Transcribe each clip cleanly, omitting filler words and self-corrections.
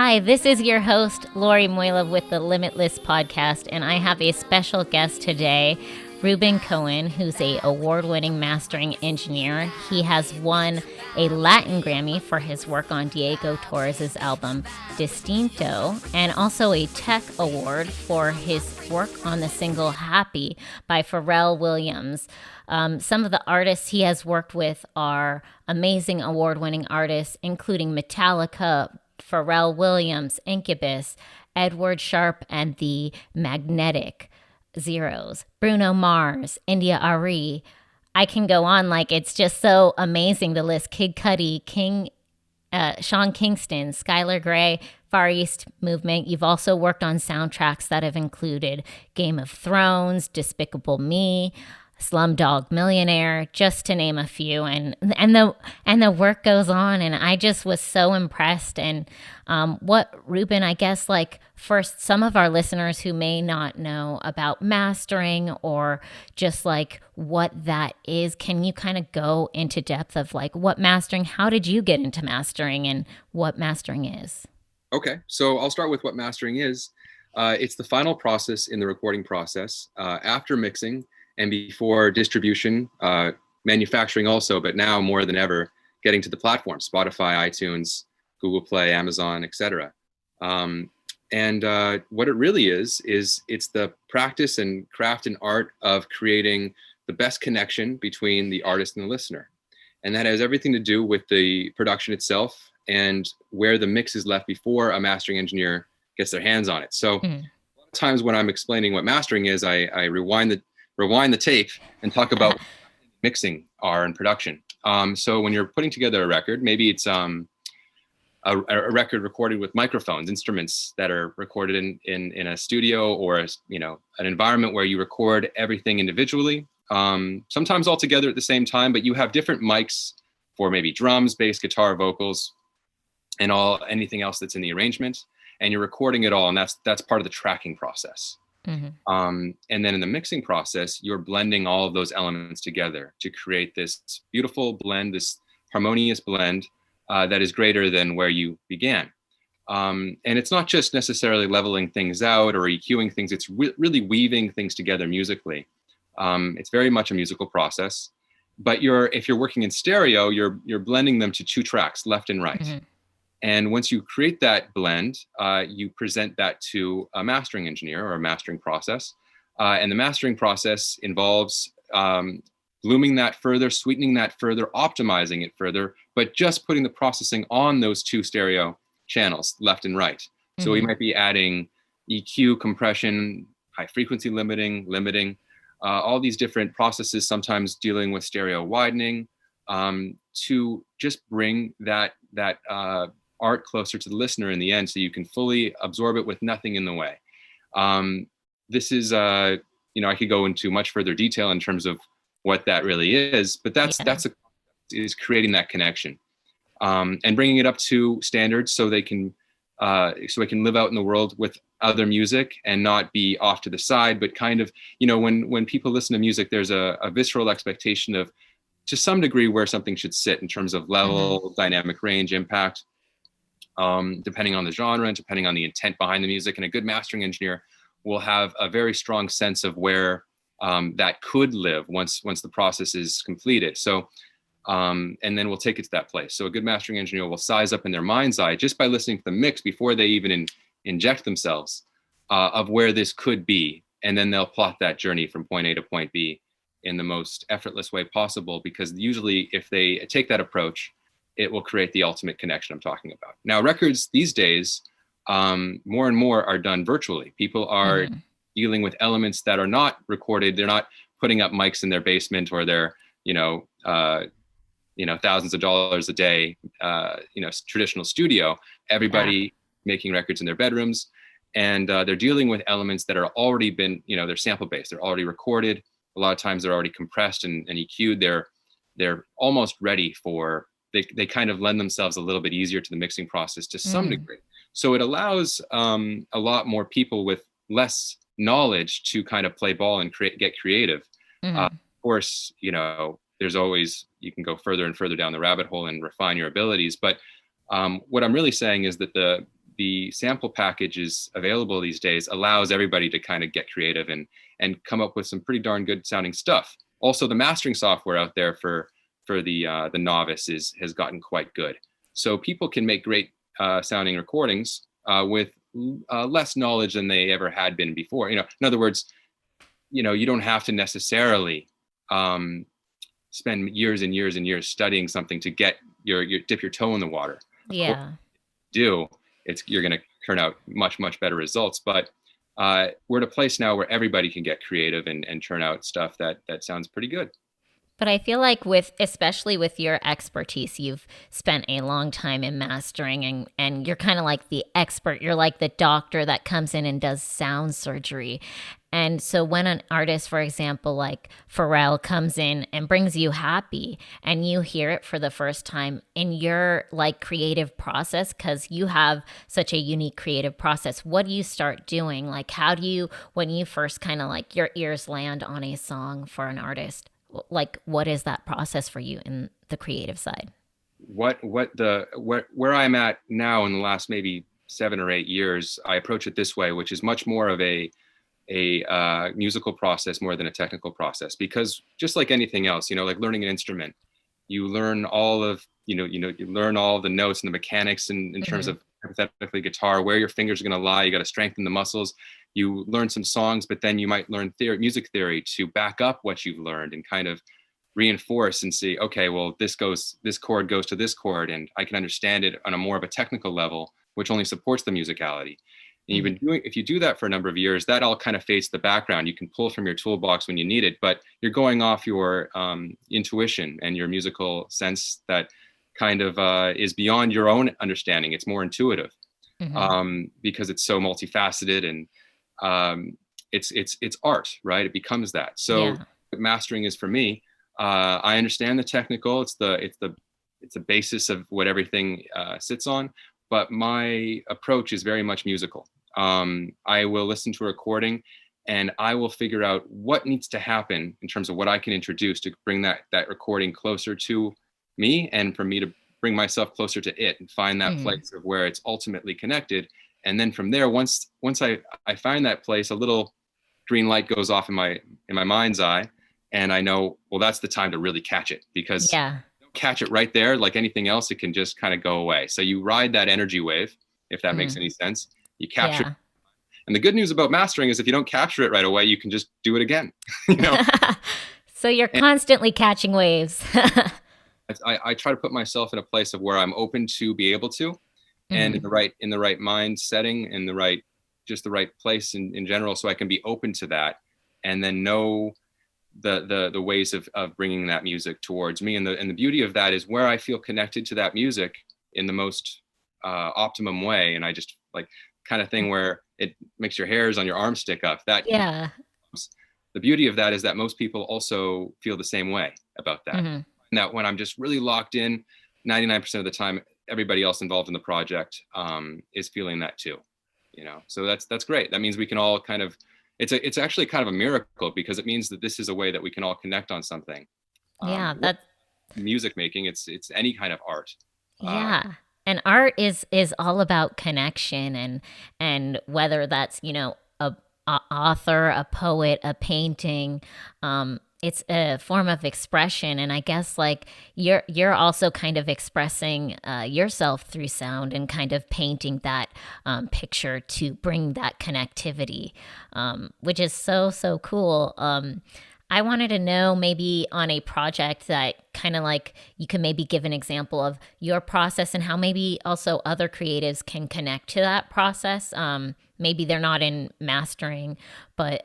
Hi, this is your host, Lori Moilov with the Limitless podcast, and I have a special guest today, Reuben Cohen, who's a award-winning mastering engineer. He has won a Latin Grammy for his work on Diego Torres' album Distinto, and also a TEC Award for his work on the single Happy by Pharrell Williams. Some of the artists he has worked with are amazing award-winning artists, including Metallica, Pharrell Williams, Incubus, Sharpe and the Magnetic Zeros, Bruno Mars, India.Arie. I can go on, like, it's just so amazing, the list. Kid Cudi, Sean Kingston, Skylar Grey, Far East Movement. You've also worked on soundtracks that have included Game of Thrones, Despicable Me, Slumdog Millionaire, just to name a few, and the work goes on, and I just was so impressed. And what Reuben, I guess, like, first, some of our listeners who may not know about mastering or just like what that is, can you kind of go into depth of like what mastering? How did you get into mastering and what mastering is? Okay, so I'll start with what mastering is. It's the final process in the recording process after mixing and before distribution, manufacturing also, but now more than ever, getting to the platform, Spotify, iTunes, Google Play, Amazon, etc. And what it really is it's the practice and craft and art of creating the best connection between the artist and the listener. And that has everything to do with the production itself and where the mix is left before a mastering engineer gets their hands on it. So a lot of times when I'm explaining what mastering is, I rewind the tape and talk about what mixing are in production. So when you're putting together a record, maybe it's a record recorded with microphones, instruments that are recorded in a studio or an environment where you record everything individually, sometimes all together at the same time, but you have different mics for maybe drums, bass, guitar, vocals, and anything else that's in the arrangement, and you're recording it all, and that's part of the tracking process. And then in the mixing process, you're blending all of those elements together to create this beautiful blend, this harmonious blend that is greater than where you began. And it's not just necessarily leveling things out or EQing things, it's really weaving things together musically. It's very much a musical process, but if you're working in stereo, you're blending them to two tracks, left and right. And once you create that blend, you present that to a mastering engineer or a mastering process. And the mastering process involves blooming that further, sweetening that further, optimizing it further, but just putting the processing on those two stereo channels, left and right. So we might be adding EQ, compression, high frequency limiting, all these different processes, sometimes dealing with stereo widening, to just bring that art closer to the listener in the end, so you can fully absorb it with nothing in the way. This is, I could go into much further detail in terms of what that really is, but is creating that connection, and bringing it up to standards so it can live out in the world with other music and not be off to the side, but kind of, when people listen to music, there's a visceral expectation of, to some degree, where something should sit in terms of level, dynamic range, impact, depending on the genre and depending on the intent behind the music. And a good mastering engineer will have a very strong sense of where that could live once the process is completed. So, and then we'll take it to that place. So a good mastering engineer will size up in their mind's eye, just by listening to the mix before they even inject themselves, of where this could be. And then they'll plot that journey from point A to point B in the most effortless way possible, because usually if they take that approach, it will create the ultimate connection I'm talking about. Now, records these days, more and more are done virtually. People are dealing with elements that are not recorded. They're not putting up mics in their basement or their, thousands of dollars a day, traditional studio. Everybody making records in their bedrooms, and they're dealing with elements that are already been, they're sample based. They're already recorded. A lot of times they're already compressed and EQ'd. They're almost ready for. They kind of lend themselves a little bit easier to the mixing process to some degree. So it allows a lot more people with less knowledge to kind of play ball and get creative. Of course, there's always, you can go further and further down the rabbit hole and refine your abilities. But what I'm really saying is that the the sample packages available these days allows everybody to kind of get creative and come up with some pretty darn good sounding stuff. Also, the mastering software out there for the novice has gotten quite good. So people can make great sounding recordings with less knowledge than they ever had been before. In other words, you don't have to necessarily spend years and years and years studying something to get your dip your toe in the water. Yeah. You're going to turn out much, much better results. But we're at a place now where everybody can get creative and churn out stuff that sounds pretty good. But I feel like especially with your expertise, you've spent a long time in mastering and you're kind of like the expert. You're like the doctor that comes in and does sound surgery. And so when an artist, for example, like Pharrell comes in and brings you Happy and you hear it for the first time in your like creative process, because you have such a unique creative process, what do you start doing? Like how do you, when you first kind of like your ears land on a song for an artist, like what is that process for you in the creative side? Where I'm at now in the last maybe 7 or 8 years, I approach it this way, which is much more of a musical process more than a technical process, because just like anything else, like learning an instrument, you learn all of you learn all the notes and the mechanics in terms of hypothetically guitar, where your fingers are going to lie. You got to strengthen the muscles. You learn some songs, but then you might learn music theory to back up what you've learned and kind of reinforce and see, okay, well, this chord goes to this chord, and I can understand it on a more of a technical level, which only supports the musicality. And if you do that for a number of years, that all kind of fades to the background. You can pull from your toolbox when you need it, but you're going off your intuition and your musical sense that kind of is beyond your own understanding. It's more intuitive because it's so multifaceted and it's art, right? It becomes that. So what mastering is for me, I understand the technical. It's the basis of what everything sits on. But my approach is very much musical. I will listen to a recording and I will figure out what needs to happen in terms of what I can introduce to bring that recording closer to me and for me to bring myself closer to it and find that place of where it's ultimately connected. And then from there, once I find that place, a little green light goes off in my mind's eye, and I know, well, that's the time to really catch it, because catch it right there, like anything else, it can just kind of go away. So you ride that energy wave, if that makes any sense. You capture it. And the good news about mastering is if you don't capture it right away, you can just do it again. So you're constantly catching waves. I try to put myself in a place of where I'm open to be able to, and in the right mind setting, in the right place in general, so I can be open to that, and then know the ways of bringing that music towards me. And the beauty of that is where I feel connected to that music in the most optimum way. And I just like kind of thing where it makes your hairs on your arm stick up. The beauty of that is that most people also feel the same way about that. And that when I'm just really locked in, 99% of the time, everybody else involved in the project is feeling that too. So that's great. That means we can all kind of, it's actually kind of a miracle, because it means that this is a way that we can all connect on something. That's music making. It's any kind of art. And art is all about connection, and whether that's a author, a poet, a painting, it's a form of expression. And I guess like you're also kind of expressing yourself through sound and kind of painting that picture to bring that connectivity, which is so cool. I wanted to know, maybe on a project that kind of like you can maybe give an example of your process and how maybe also other creatives can connect to that process. Maybe they're not in mastering, but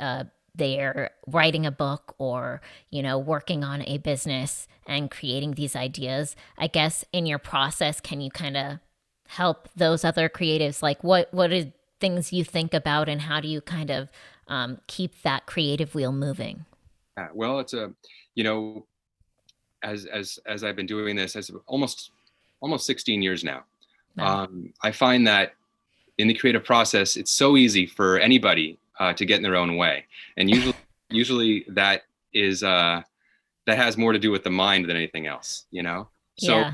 they're writing a book or, working on a business and creating these ideas. I guess in your process, can you kind of help those other creatives? Like what are things you think about, and how do you kind of keep that creative wheel moving? Well, it's as I've been doing this as almost 16 years now. Wow. I find that in the creative process, it's so easy for anybody to get in their own way, and usually that is that has more to do with the mind than anything else. So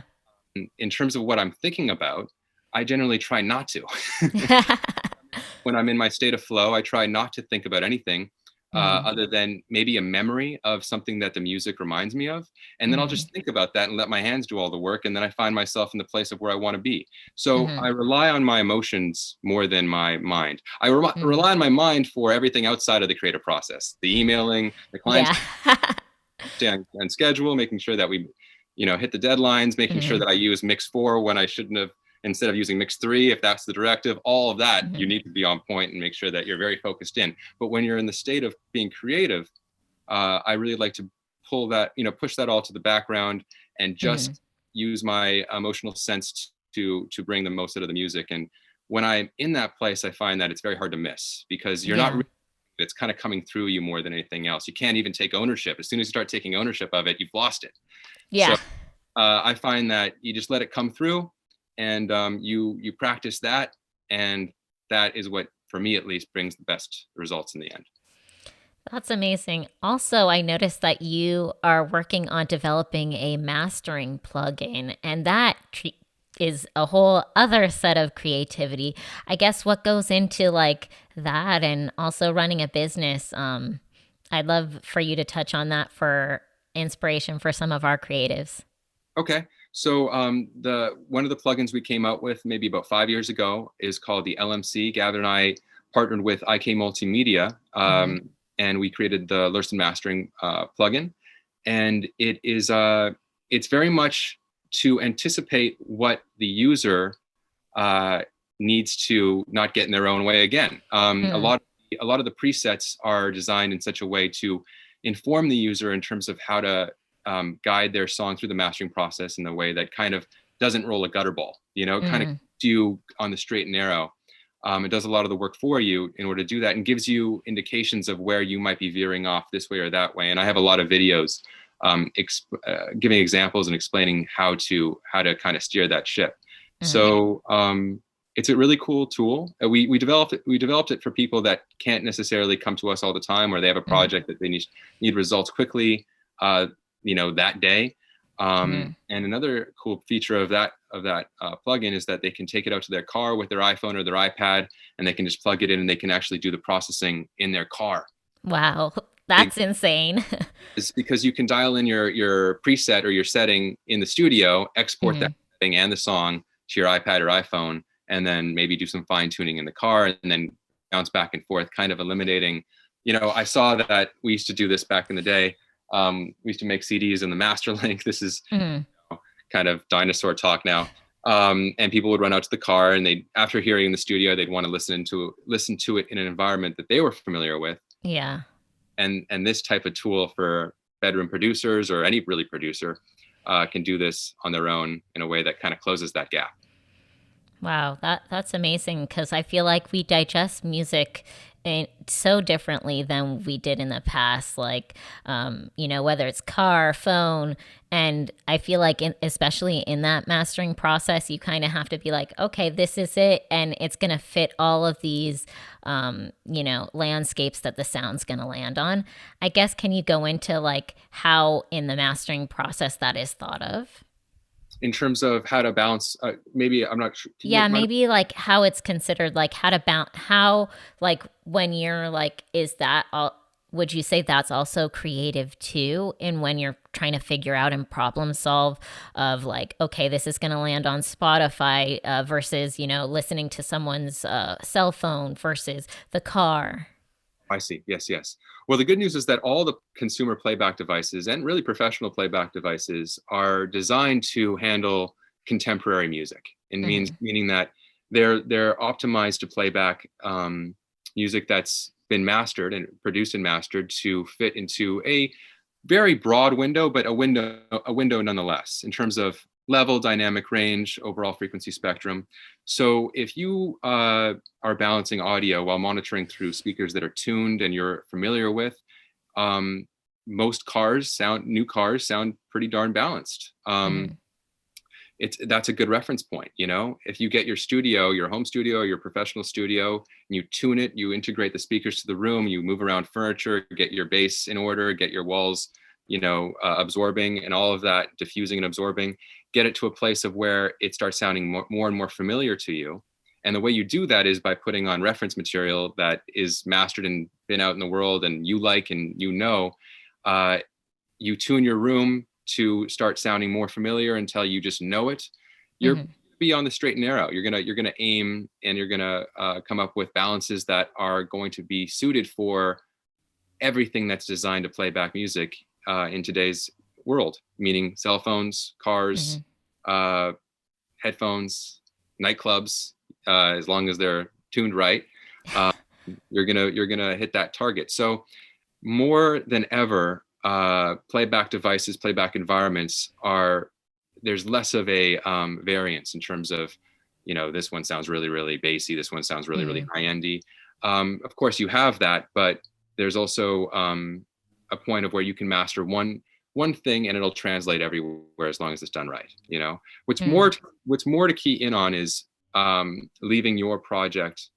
in terms of what I'm thinking about, I generally try not to. When I'm in my state of flow, I try not to think about anything other than maybe a memory of something that the music reminds me of. And then I'll just think about that and let my hands do all the work. And then I find myself in the place of where I want to be. So I rely on my emotions more than my mind. I rely on my mind for everything outside of the creative process, the emailing, the clients, stay on schedule, making sure that we, hit the deadlines, making sure that I use mix 4 when I shouldn't have, instead of using mix 3, if that's the directive, all of that, you need to be on point and make sure that you're very focused in. But when you're in the state of being creative, I really like to pull that, push that all to the background and just use my emotional sense to bring the most out of the music. And when I'm in that place, I find that it's very hard to miss, because you're not really, it's kind of coming through you more than anything else. You can't even take ownership. As soon as you start taking ownership of it, you've lost it. So I find that you just let it come through, and you practice that, and that is what, for me at least, brings the best results in the end. That's amazing. Also, I noticed that you are working on developing a mastering plugin, and that is a whole other set of creativity. I guess what goes into like that, and also running a business. I'd love for you to touch on that for inspiration for some of our creatives. Okay. So one of the plugins we came out with maybe about 5 years ago is called the LMC. Gavin and I partnered with IK Multimedia, and we created the Lurston Mastering plugin. And it's very much to anticipate what the user needs to not get in their own way again. A lot of the presets are designed in such a way to inform the user in terms of how to guide their song through the mastering process in a way that kind of doesn't roll a gutter ball, kind of keeps you on the straight and narrow. It does a lot of the work for you in order to do that, and gives you indications of where you might be veering off this way or that way. And I have a lot of videos giving examples and explaining how to kind of steer that ship. So it's a really cool tool. We developed it for people that can't necessarily come to us all the time, or they have a project that they need results quickly, that day. And another cool feature of that plugin is that they can take it out to their car with their iPhone or their iPad, and they can just plug it in, and they can actually do the processing in their car. Wow, that's insane. It's because you can dial in your preset or your setting in the studio, export that thing and the song to your iPad or iPhone, and then maybe do some fine tuning in the car, and then bounce back and forth, kind of eliminating, I saw that we used to do this back in the day. We used to make CDs in the master link. This is kind of dinosaur talk now. And people would run out to the car, and after hearing in the studio, they'd want to listen to it in an environment that they were familiar with. Yeah. And this type of tool for bedroom producers, or any really producer, can do this on their own in a way that kind of closes that gap. Wow, that's amazing, because I feel like we digest music so differently than we did in the past, like, whether it's car, phone. And I feel like especially in that mastering process, you kind of have to be like, okay, this is it. And it's going to fit all of these, landscapes that the sound's going to land on. I guess, can you go into like how in the mastering process that is thought of? In terms of how to balance, maybe I'm not sure. Yeah, maybe like how it's considered, like how to balance, how, like when you're like, is that all, would you say that's also creative too? And when you're trying to figure out and problem solve of like, okay, this is going to land on Spotify versus, listening to someone's cell phone versus the car. I see. Yes. Well, the good news is that all the consumer playback devices, and really professional playback devices, are designed to handle contemporary music. And meaning that they're optimized to playback music that's been mastered and produced and mastered to fit into a very broad window, but a window nonetheless, in terms of level, dynamic range, overall frequency spectrum. So if you are balancing audio while monitoring through speakers that are tuned and you're familiar with, most new cars sound pretty darn balanced. That's a good reference point. If you get your home studio or your professional studio, and you tune it, you integrate the speakers to the room, you move around furniture, get your bass in order, get your walls, absorbing, and all of that diffusing and absorbing, get it to a place of where it starts sounding more and more familiar to you. And the way you do that is by putting on reference material that is mastered and been out in the world and you like, and you tune your room to start sounding more familiar until you just know it. You're be on the straight and narrow. You're gonna aim, and you're gonna come up with balances that are going to be suited for everything that's designed to play back music in today's world, meaning cell phones, cars, headphones, nightclubs, as long as they're tuned right, you're gonna hit that target. So more than ever, playback devices, playback environments there's less of a variance in terms of, this one sounds really, really bassy, this one sounds really, really high-endy. Of course you have that, but there's also a point of where you can master one thing and it'll translate everywhere as long as it's done right. What's more to key in on is leaving your project,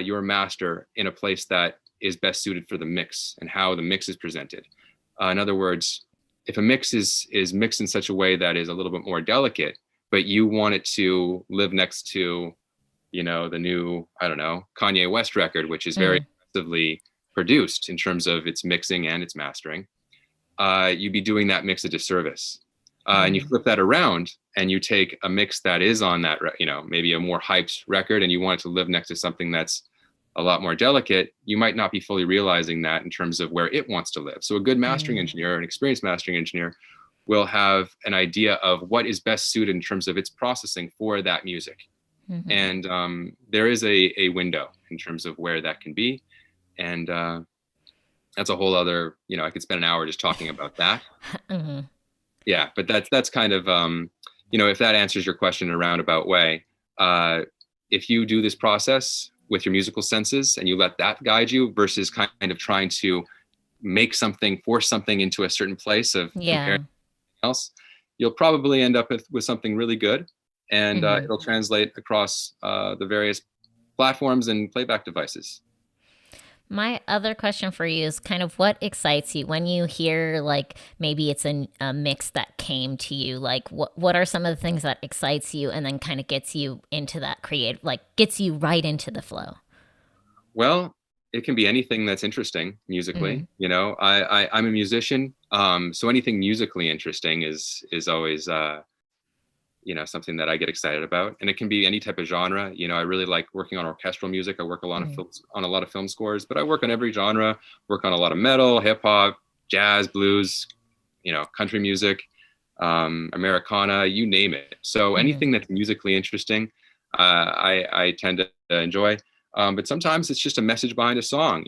your master, in a place that is best suited for the mix and how the mix is presented. In other words, if a mix is mixed in such a way that is a little bit more delicate, but you want it to live next to, the new, I don't know, Kanye West record, which is very aggressively produced in terms of its mixing and its mastering, you'd be doing that mix a disservice. And you flip that around and you take a mix that is on that, maybe a more hyped record, and you want it to live next to something that's a lot more delicate. You might not be fully realizing that in terms of where it wants to live. So a good mastering engineer, an experienced mastering engineer, will have an idea of what is best suited in terms of its processing for that music. And there is a window in terms of where that can be. And that's a whole other, I could spend an hour just talking about that. Yeah, but that's kind of, if that answers your question in a roundabout way, if you do this process with your musical senses and you let that guide you versus kind of trying to force something into a certain place of comparing to else, you'll probably end up with something really good, and it'll translate across the various platforms and playback devices. My other question for you is kind of what excites you when you hear, like, maybe it's a mix that came to you, like what are some of the things that excites you and then kind of gets you into that creative, like gets you right into the flow? Well, it can be anything that's interesting musically. I'm a musician, so anything musically interesting is always something that I get excited about. And it can be any type of genre. I really like working on orchestral music. I work on a lot of film scores, but I work on every genre, work on a lot of metal, hip hop, jazz, blues, country music, Americana, you name it. So anything that's musically interesting, I tend to enjoy. But sometimes it's just a message behind a song,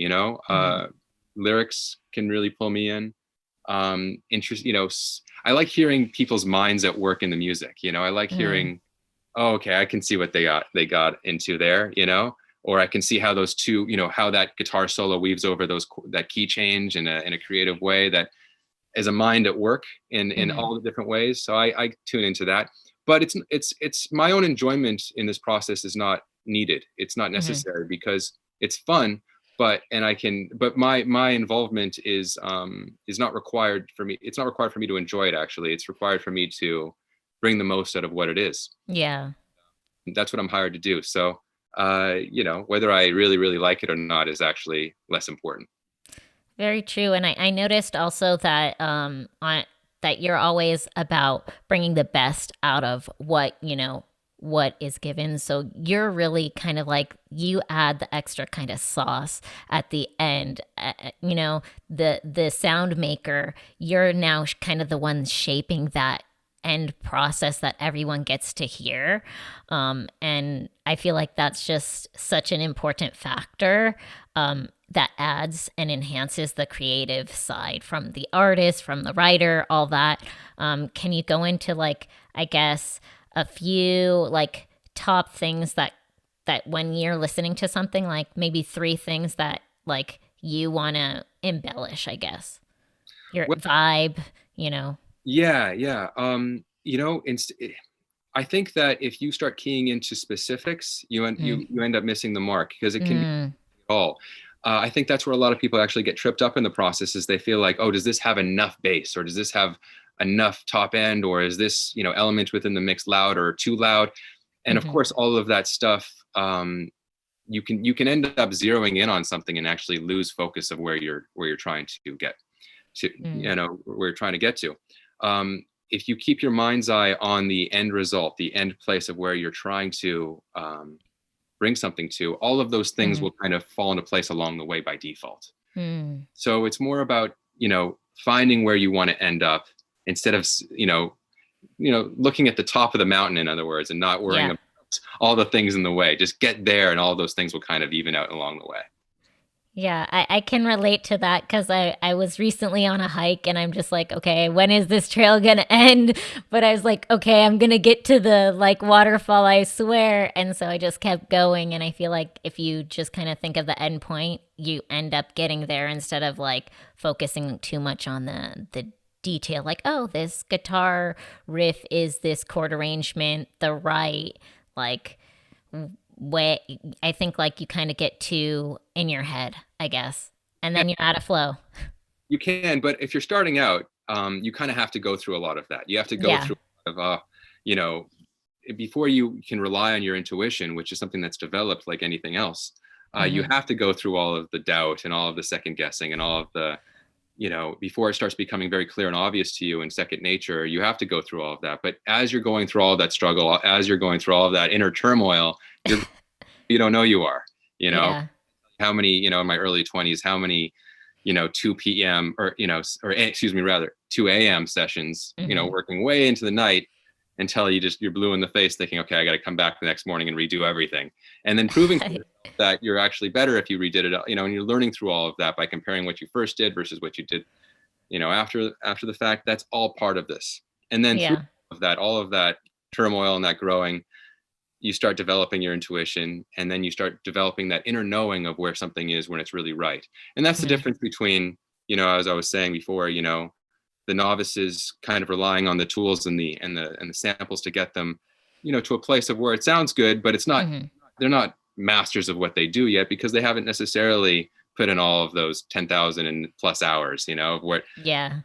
lyrics can really pull me in. I like hearing people's minds at work in the music. I like hearing, oh, okay, I can see what they got into there, or I can see how those two, how that guitar solo weaves over that key change in a creative way that is a mind at work in all the different ways. So I tune into that, but it's my own enjoyment in this process is not needed. It's not necessary because it's fun. But my involvement is not required for me. It's not required for me to enjoy it. Actually, it's required for me to bring the most out of what it is. Yeah, that's what I'm hired to do. So, whether I really, really like it or not is actually less important. very true. And I noticed also that that you're always about bringing the best out of what is given. So you're really kind of like, you add the extra kind of sauce at the end. The sound maker, you're now kind of the one shaping that end process that everyone gets to hear. And I feel like that's just such an important factor that adds and enhances the creative side from the artist, from the writer, all that. Can you go into, like, I guess, a few like top things that when you're listening to something, like maybe 3 things that like you want to embellish, I guess, your vibe, Yeah. I think that if you start keying into specifics, you end up missing the mark, because it can be all. I think that's where a lot of people actually get tripped up in the process, is they feel like, oh, does this have enough bass, or does this have enough top end, or is this, element within the mix loud or too loud? And of course, all of that stuff, you can end up zeroing in on something and actually lose focus of where you're trying to get to, where you're trying to get to. If you keep your mind's eye on the end result, the end place of where you're trying to bring something to, all of those things will kind of fall into place along the way by default. So it's more about, finding where you want to end up instead of, looking at the top of the mountain, in other words, and not worrying about all the things in the way. Just get there, and all those things will kind of even out along the way. Yeah, I can relate to that because I was recently on a hike and I'm just like, okay, when is this trail going to end? But I was like, okay, I'm going to get to the waterfall, I swear. And so I just kept going. And I feel like if you just kind of think of the end point, you end up getting there instead of focusing too much on the detail. Like, oh, this guitar riff is this chord arrangement, the right, way. I think you kind of get too in your head, I guess, and then you're out of flow. You can, but if you're starting out, you kind of have to go through a lot of that. You have to go through before you can rely on your intuition, which is something that's developed like anything else. You have to go through all of the doubt and all of the second guessing and all of the, before it starts becoming very clear and obvious to you and second nature. You have to go through all of that. But as you're going through all of that struggle, as you're going through all of that inner turmoil, you don't know you are, how many, in my early 20s, how many, 2 p.m. or 2 a.m. sessions, working way into the night until you're blue in the face thinking, okay, I got to come back the next morning and redo everything. And then proving that you're actually better if you redid it, and you're learning through all of that by comparing what you first did versus what you did, after the fact. That's all part of this. And then through all of that turmoil and that growing, you start developing your intuition, and then you start developing that inner knowing of where something is when it's really right. And that's the difference between, as I was saying before, the novices kind of relying on the tools and the samples to get them, to a place of where it sounds good, but it's not, they're not masters of what they do yet because they haven't necessarily put in all of those 10,000 and plus hours, of what. Yeah.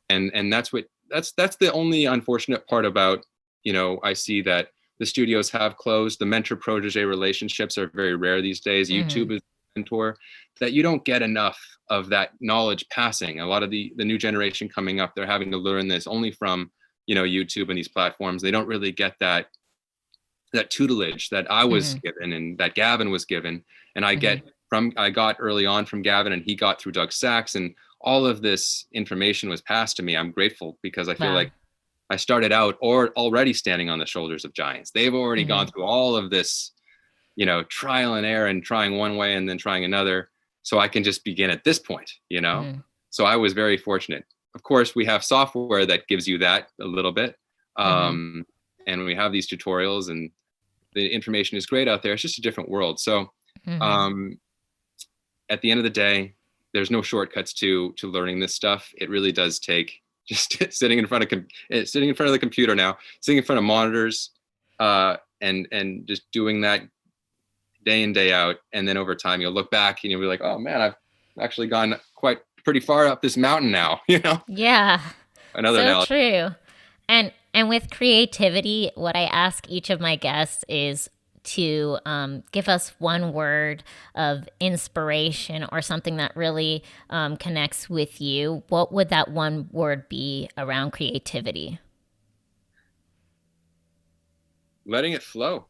And that's the only unfortunate part about, I see that the studios have closed. The mentor protege relationships are very rare these days. YouTube is a mentor, that you don't get enough of that knowledge passing. A lot of the new generation coming up, they're having to learn this only from, YouTube and these platforms. They don't really get that tutelage that I was given and that Gavin was given. And I got early on from Gavin, and he got through Doug Sachs, and all of this information was passed to me. I'm grateful because I feel like I started out already standing on the shoulders of giants. They've already gone through all of this, trial and error and trying one way and then trying another. So I can just begin at this point, So I was very fortunate. Of course, we have software that gives you that a little bit. And we have these tutorials, and the information is great out there. It's just a different world. So at the end of the day, there's no shortcuts to learning this stuff. It really does take just sitting in front of the computer now, sitting in front of monitors, and just doing that day in, day out. And then over time, you'll look back and you'll be like, oh man, I've actually gone pretty far up this mountain now, Yeah. Another analogy. True. And with creativity, what I ask each of my guests is to give us one word of inspiration or something that really connects with you. What would that one word be around creativity? Letting it flow,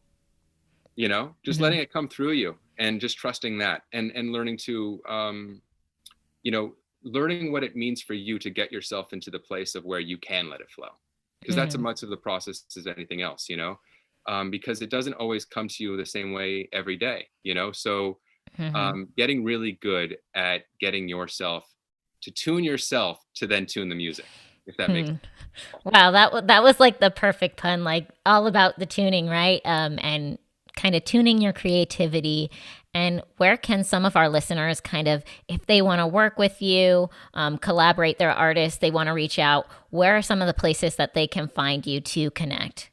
just letting it come through you, and just trusting that, and learning to, learning what it means for you to get yourself into the place of where you can let it flow. Because that's as much of the process as anything else, because it doesn't always come to you the same way every day, so getting really good at getting yourself to tune yourself to then tune the music, if that makes sense. Wow, that was like the perfect pun, all about the tuning, right? And kind of tuning your creativity. And where can some of our listeners kind of, if they want to work with you, collaborate, their artists, they want to reach out, where are some of the places that they can find you to connect?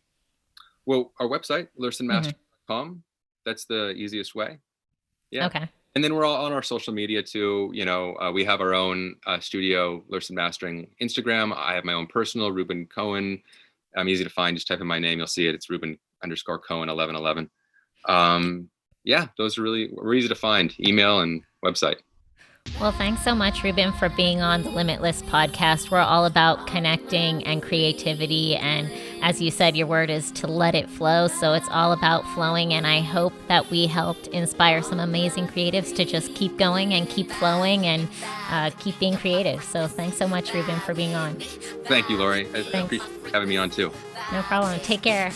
Well, our website, lursonmaster.com, that's the easiest way. Yeah. Okay. And then we're all on our social media too. We have our own studio, Lurson Mastering Instagram. I have my own personal, Reuben Cohen. I'm easy to find. Just type in my name, you'll see it. It's Reuben_Cohen 1111. Yeah, we're easy to find. Email and website. Well, thanks so much, Reuben, for being on the Limitless podcast. We're all about connecting and creativity. And as you said, your word is to let it flow. So it's all about flowing. And I hope that we helped inspire some amazing creatives to just keep going and keep flowing and keep being creative. So thanks so much, Reuben, for being on. Thank you, Lori. I appreciate having me on too. No problem. Take care.